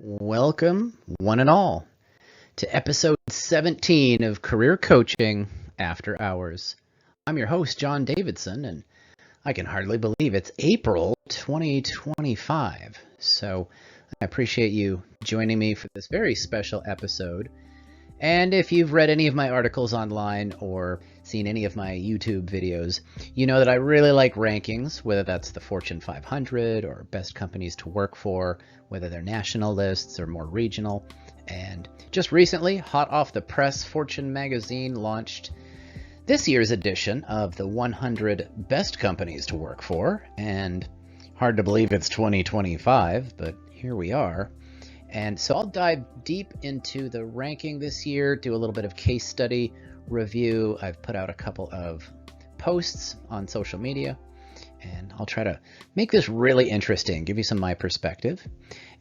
Welcome, one and all, to episode 17 of Career Coaching After Hours. I'm your host, John Davidson, and I can hardly believe it's April 2025. So I appreciate you joining me for this very special episode. And if you've read any of my articles online or seen any of my YouTube videos, you know that I really like rankings, whether that's the Fortune 500 or best companies to work for, whether they're national lists or more regional. And just recently, hot off the press, Fortune magazine launched this year's edition of the 100 best companies to work for. And hard to believe it's 2025, but here we are. And so I'll dive deep into the ranking this year, do a little bit of case study review. I've put out a couple of posts on social media, and I'll try to make this really interesting, give you some of my perspective.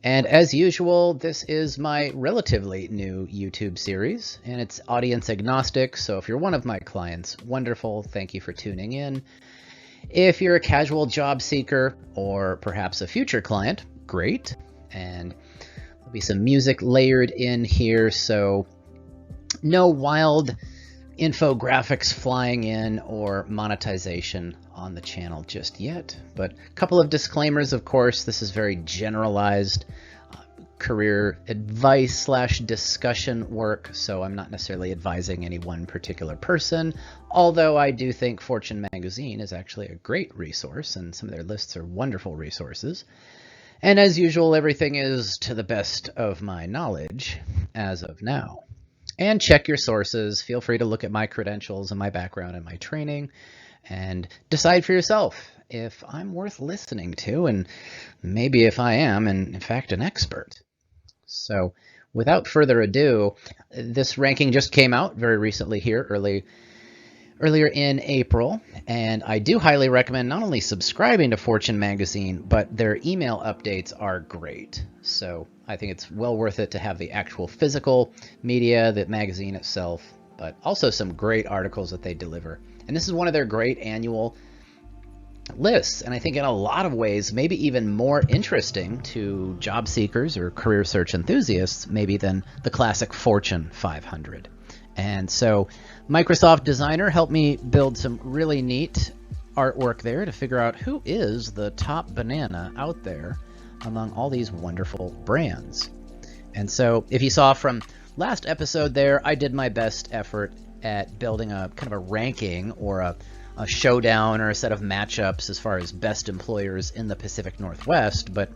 And as usual, this is my relatively new YouTube series, and it's audience agnostic. So if you're one of my clients, wonderful. Thank you for tuning in. If you're a casual job seeker or perhaps a future client, great. And be some music layered in here, so no wild infographics flying in or monetization on the channel just yet. But a couple of disclaimers, of course. This is very generalized career advice / discussion work, so I'm not necessarily advising any one particular person, although I do think Fortune magazine is actually a great resource, and some of their lists are wonderful resources. And as usual, everything is to the best of my knowledge as of now. And check your sources. Feel free to look at my credentials and my background and my training and decide for yourself if I'm worth listening to, and maybe if I am, and in fact, an expert. So without further ado, this ranking just came out very recently here, earlier in April, and I do highly recommend not only subscribing to Fortune magazine, but their email updates are great. So I think it's well worth it to have the actual physical media, the magazine itself, but also some great articles that they deliver. And this is one of their great annual lists, and I think in a lot of ways maybe even more interesting to job seekers or career search enthusiasts maybe than the classic Fortune 500. And so Microsoft Designer helped me build some really neat artwork there to figure out who is the top banana out there among all these wonderful brands. And so if you saw from last episode there, I did my best effort at building a kind of a ranking or a showdown or a set of matchups as far as best employers in the Pacific Northwest, but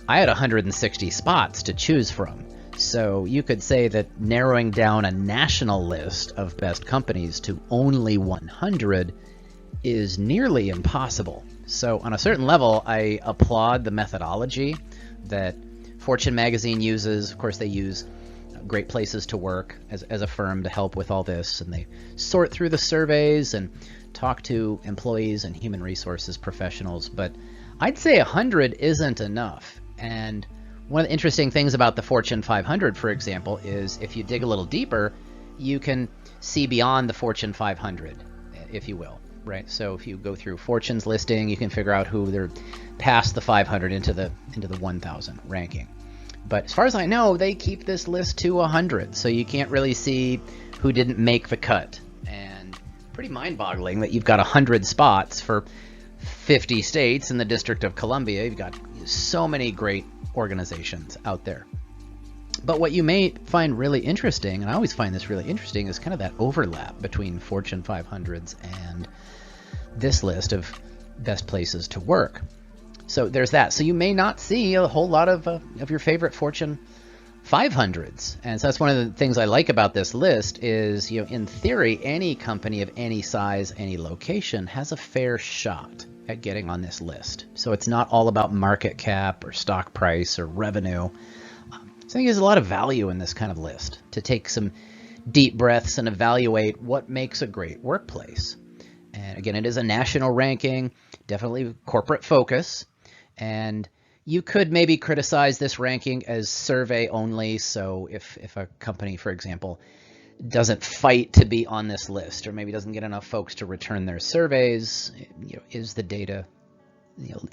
I had 160 spots to choose from. So you could say that narrowing down a national list of best companies to only 100 is nearly impossible. So on a certain level, I applaud the methodology that Fortune magazine uses. Of course, they use Great Places to Work as a firm to help with all this, and they sort through the surveys and talk to employees and human resources professionals. But I'd say 100 isn't enough. And one of the interesting things about the Fortune 500, for example, is if you dig a little deeper, you can see beyond the Fortune 500, if you will, right? So if you go through Fortune's listing, you can figure out who they're past the 500 into the 1,000 ranking. But as far as I know, they keep this list to 100, so you can't really see who didn't make the cut. And pretty mind-boggling that you've got 100 spots for 50 states in the District of Columbia. You've got so many great organizations out there. But what you may find really interesting, and I always find this really interesting, is kind of that overlap between Fortune 500s and this list of best places to work. So there's that. So you may not see a whole lot of your favorite Fortune 500s. And so that's one of the things I like about this list is, in theory, any company of any size, any location has a fair shot at getting on this list. So it's not all about market cap or stock price or revenue. So I think there's a lot of value in this kind of list to take some deep breaths and evaluate what makes a great workplace. And again, it is a national ranking, definitely corporate focus. And you could maybe criticize this ranking as survey only. So if a company, for example, doesn't fight to be on this list, or maybe doesn't get enough folks to return their surveys, is the data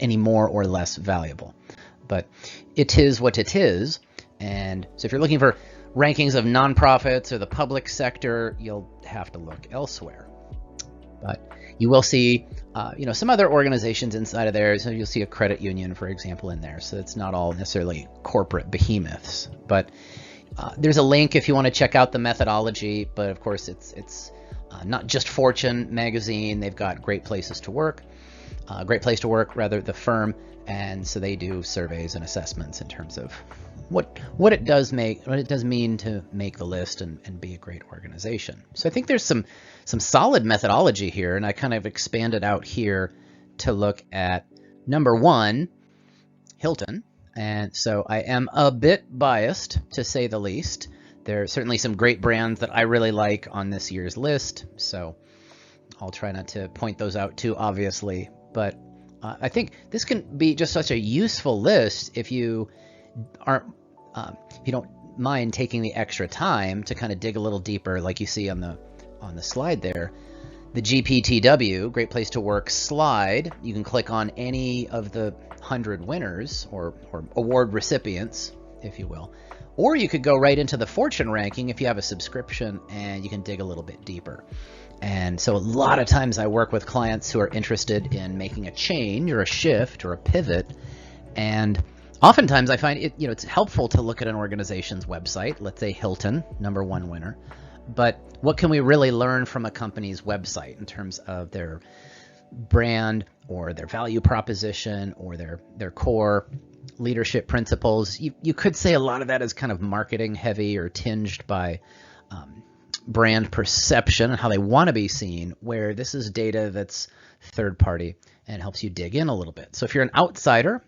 any more or less valuable? But it is what it is, And so if you're looking for rankings of nonprofits or the public sector, you'll have to look elsewhere. But you will see, some other organizations inside of there. So you'll see a credit union, for example, in there. So it's not all necessarily corporate behemoths. But there's a link if you want to check out the methodology. But of course, it's not just Fortune magazine. They've got Great Places to Work, Great Place to Work, rather, the firm. And so they do surveys and assessments in terms of what it does mean to make the list and be a great organization. So I think there's some solid methodology here, and I kind of expanded out here to look at number one, Hilton. And so I am a bit biased, to say the least. There are certainly some great brands that I really like on this year's list, so I'll try not to point those out too obviously. But I think this can be just such a useful list if you don't mind taking the extra time to kind of dig a little deeper, like you see on the slide there. The GPTW, Great Place to Work slide, you can click on any of the 100 winners or award recipients, if you will. Or you could go right into the Fortune ranking if you have a subscription, and you can dig a little bit deeper. And so a lot of times I work with clients who are interested in making a change or a shift or a pivot. And oftentimes I find it's helpful to look at an organization's website, let's say Hilton, number one winner. But what can we really learn from a company's website in terms of their brand or their value proposition or their core leadership principles? You could say a lot of that is kind of marketing heavy or tinged by brand perception and how they want to be seen, where this is data that's third party and helps you dig in a little bit. So if you're an outsider,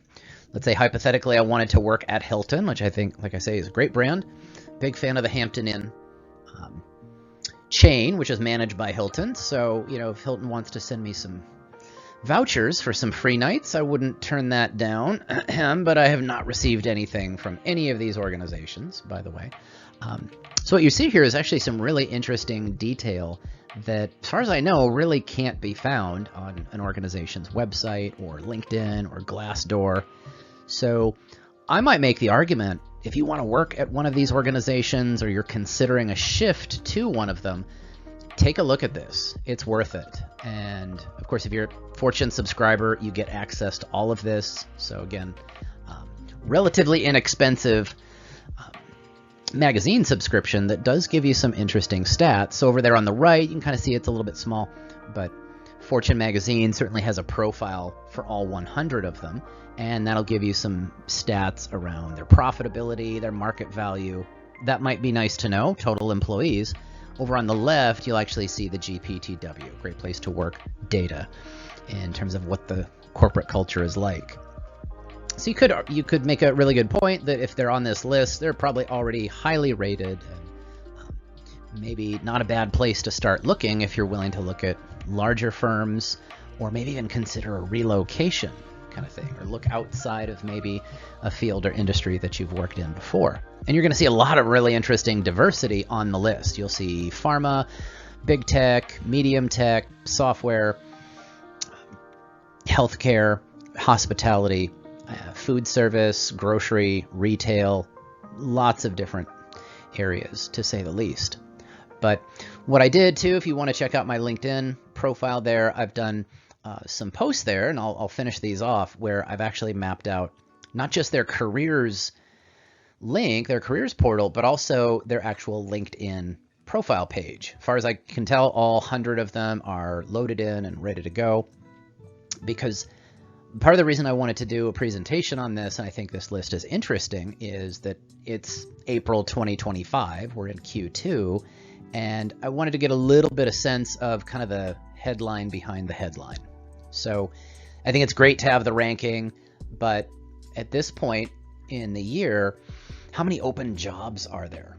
let's say hypothetically I wanted to work at Hilton, which I think, like I say, is a great brand. Big fan of the Hampton Inn chain, which is managed by Hilton. So, if Hilton wants to send me some vouchers for some free nights, I wouldn't turn that down. But I have not received anything from any of these organizations, by the way. So what you see here is actually some really interesting detail that, as far as I know, really can't be found on an organization's website or LinkedIn or Glassdoor. So I might make the argument, if you want to work at one of these organizations or you're considering a shift to one of them, take a look at this. It's worth it. And of course, if you're a Fortune subscriber, you get access to all of this. So again, relatively inexpensive magazine subscription that does give you some interesting stats. So over there on the right, you can kind of see it's a little bit small, but Fortune magazine certainly has a profile for all 100 of them, and that'll give you some stats around their profitability, their market value. That might be nice to know, total employees. Over on the left, you'll actually see the GPTW, Great Place to Work data, in terms of what the corporate culture is like. So you could make a really good point that if they're on this list, they're probably already highly rated, and maybe not a bad place to start looking if you're willing to look at larger firms, or maybe even consider a relocation kind of thing, or look outside of maybe a field or industry that you've worked in before. And you're going to see a lot of really interesting diversity on the list. You'll see pharma, big tech, medium tech, software, healthcare, hospitality, food service, grocery, retail, lots of different areas, to say the least. But what I did too, if you want to check out my LinkedIn profile there, I've done some posts there, and I'll finish these off, where I've actually mapped out not just their careers link, their careers portal, but also their actual LinkedIn profile page. As far as I can tell, all 100 of them are loaded in and ready to go, because part of the reason I wanted to do a presentation on this, and I think this list is interesting, is that it's April 2025, we're in Q2, and I wanted to get a little bit of sense of kind of the headline behind the headline. So I think it's great to have the ranking, but at this point in the year, how many open jobs are there?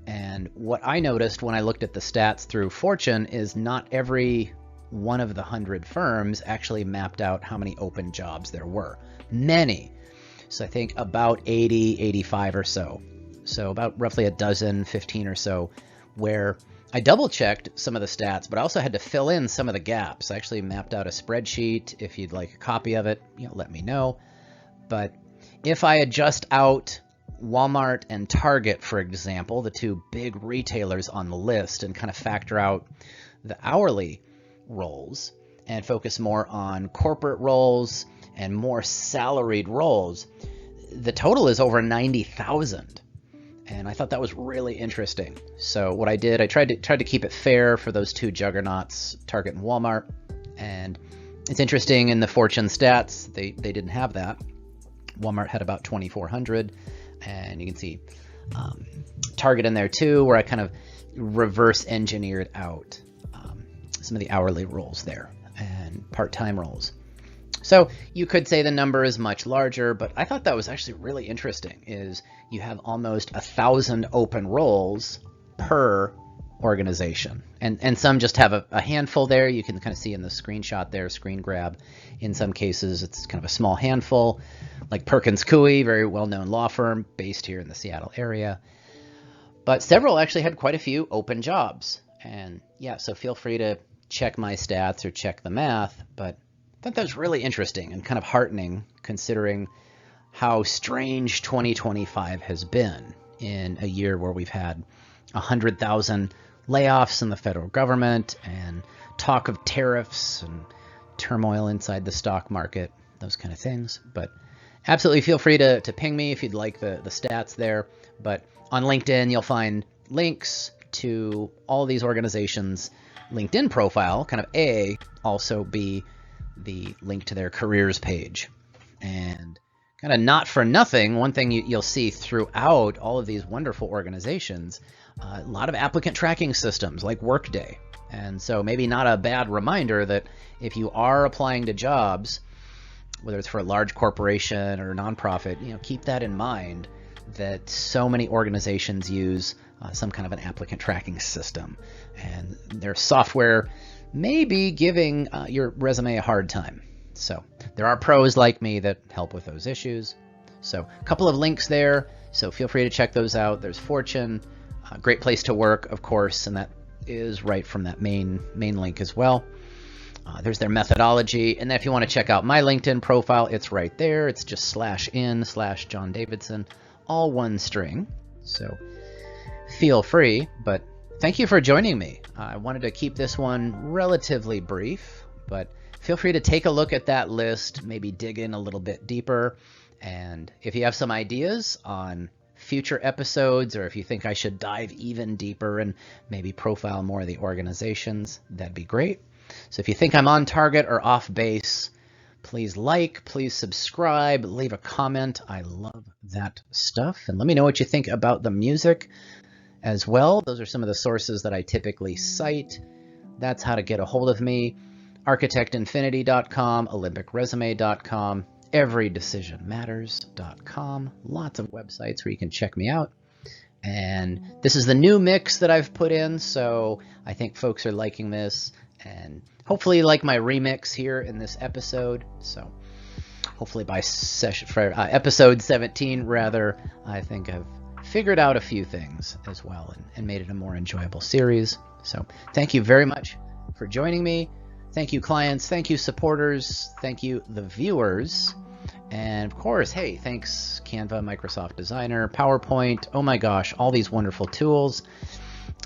And what I noticed when I looked at the stats through Fortune is not every one of the 100 firms actually mapped out how many open jobs there were. Many. So I think about 80, 85 or so. So about roughly a dozen, 15 or so, where I double checked some of the stats, but I also had to fill in some of the gaps. I actually mapped out a spreadsheet. If you'd like a copy of it, let me know. But if I adjust out Walmart and Target, for example, the two big retailers on the list, and kind of factor out the hourly roles and focus more on corporate roles and more salaried roles, the total is over 90,000. And I thought that was really interesting. So what I did, I tried to keep it fair for those two juggernauts, Target and Walmart. And it's interesting, in the Fortune stats, they didn't have that. Walmart had about 2,400, and you can see Target in there too, where I kind of reverse engineered out some of the hourly roles there and part-time roles. So you could say the number is much larger, but I thought that was actually really interesting, is you have almost 1,000 open roles per organization. And some just have a handful there. You can kind of see in the screenshot there, screen grab. In some cases, it's kind of a small handful, like Perkins Coie, very well-known law firm based here in the Seattle area. But several actually had quite a few open jobs. And yeah, so feel free to check my stats or check the math, but I thought that was really interesting and kind of heartening, considering how strange 2025 has been, in a year where we've had 100,000 layoffs in the federal government and talk of tariffs and turmoil inside the stock market, those kind of things. But absolutely feel free to ping me if you'd like the stats there. But on LinkedIn, you'll find links to all these organizations' LinkedIn profile, kind of A, also B, the link to their careers page. And kind of not for nothing, one thing you'll see throughout all of these wonderful organizations, a lot of applicant tracking systems like Workday. And so maybe not a bad reminder that if you are applying to jobs, whether it's for a large corporation or a nonprofit, keep that in mind, that so many organizations use some kind of an applicant tracking system. And their software may be giving your resume a hard time. So there are pros like me that help with those issues. So a couple of links there, so feel free to check those out. There's Fortune, a great place to work, of course, and that is right from that main link as well. There's their methodology, and then if you want to check out my LinkedIn profile, it's right there. It's just /in/John Davidson, all one string. So feel free, but thank you for joining me. I wanted to keep this one relatively brief, but feel free to take a look at that list, maybe dig in a little bit deeper. And if you have some ideas on future episodes, or if you think I should dive even deeper and maybe profile more of the organizations, that'd be great. So if you think I'm on target or off base, please please subscribe, leave a comment. I love that stuff. And let me know what you think about the music as well. Those are some of the sources that I typically cite. That's how to get a hold of me. architectinfinity.com, olympicresume.com, everydecisionmatters.com. Lots of websites where you can check me out. And this is the new mix that I've put in, so I think folks are liking this, and hopefully you like my remix here in this episode. So hopefully by episode 17 rather, I think I've figured out a few things as well and made it a more enjoyable series. So thank you very much for joining me. Thank you, clients. Thank you, supporters. Thank you, the viewers. And of course, hey, thanks Canva, Microsoft Designer, PowerPoint. Oh my gosh, all these wonderful tools,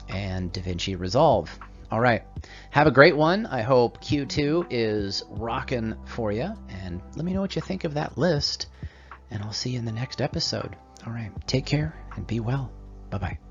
and DaVinci Resolve. All right, have a great one. I hope Q2 is rocking for you. And let me know what you think of that list. And I'll see you in the next episode. All right, take care and be well. Bye-bye.